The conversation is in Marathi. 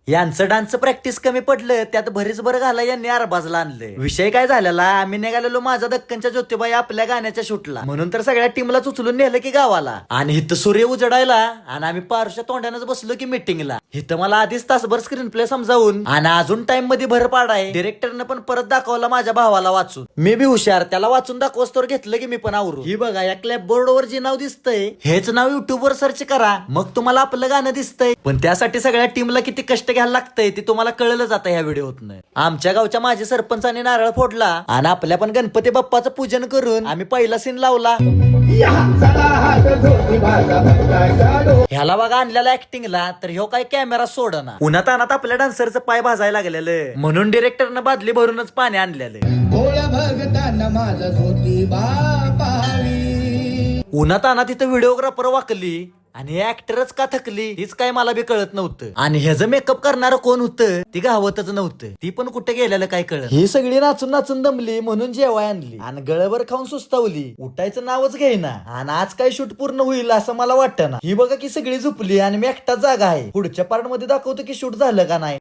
यांचं डान्सचं प्रॅक्टिस कमी पडलं, त्यात भरीच बरं घाला यांनी अरबाजला आणलं. विषय काय झालेला, आम्ही निघालेलो माझा दक्कनच्या ज्योतिबाई आपल्या गाण्याच्या शूटला, म्हणून तर सगळ्या टीमला उचलून नेलं की गावाला. आणि इथं सूर्य उजडायला आणि आम्ही पारच्या तोंडानंच बसलो की मीटिंगला. इथं मला आधीच तासभर स्क्रीन प्ले समजावून आणि अजून टाइम मध्ये भर पाडाय डिरेक्टरनं पण परत दाखवला माझ्या भावाला वाचून. मी बी हुशार, त्याला वाचून दाखवस्तोवर घेतलं की मी पण आवरू. ही बघा या क्लॅप बोर्डवर जे नाव दिसतंय हेच नाव युट्यूब वर सर्च करा, मग तुम्हाला आपलं गाणं दिसतंय. पण त्यासाठी सगळ्या टीमला किती कष्ट घ्यायला लागतंय ते तुम्हाला कळलं जातं या व्हिडिओतनं. आमच्या गावच्या माझे सरपंचाने नारळ फोडला आणि आपल्या पण गणपती बाप्पाचं पूजन करून आम्ही पहिला सीन लावला. ह्याला बघा आणलेला ऍक्टिंगला, तर ह्यो काय कॅमेरा सोडना. उन्हात अनात आपल्या डान्सरचं पाय भाजायला लागलेलं, म्हणून डिरेक्टरनं बादली भरूनच पाणी आणलेलं. उन्हात अनात तिथं व्हिडिओग्राफर वाकली आणि ऍक्टरच का थकली हीच काय मला बी कळत नव्हतं. आणि ह्याचं मेकअप करणारं कोण होतं ती गावतच नव्हतं, ती पण कुठे गेलेलं काय कळत. ही सगळी नाचून नाचून दमली म्हणून जेवाय आणली आणि गळभर खाऊन सुस्तावली, उठायचं नावच घेईना. आणि आज काय शूट पूर्ण होईल असं मला वाटतं ना. ही बघा की सगळी झोपली आणि मी एकटाच जागा आहे. पुढच्या पार्ट मध्ये दाखवतो की शूट झालं का नाही.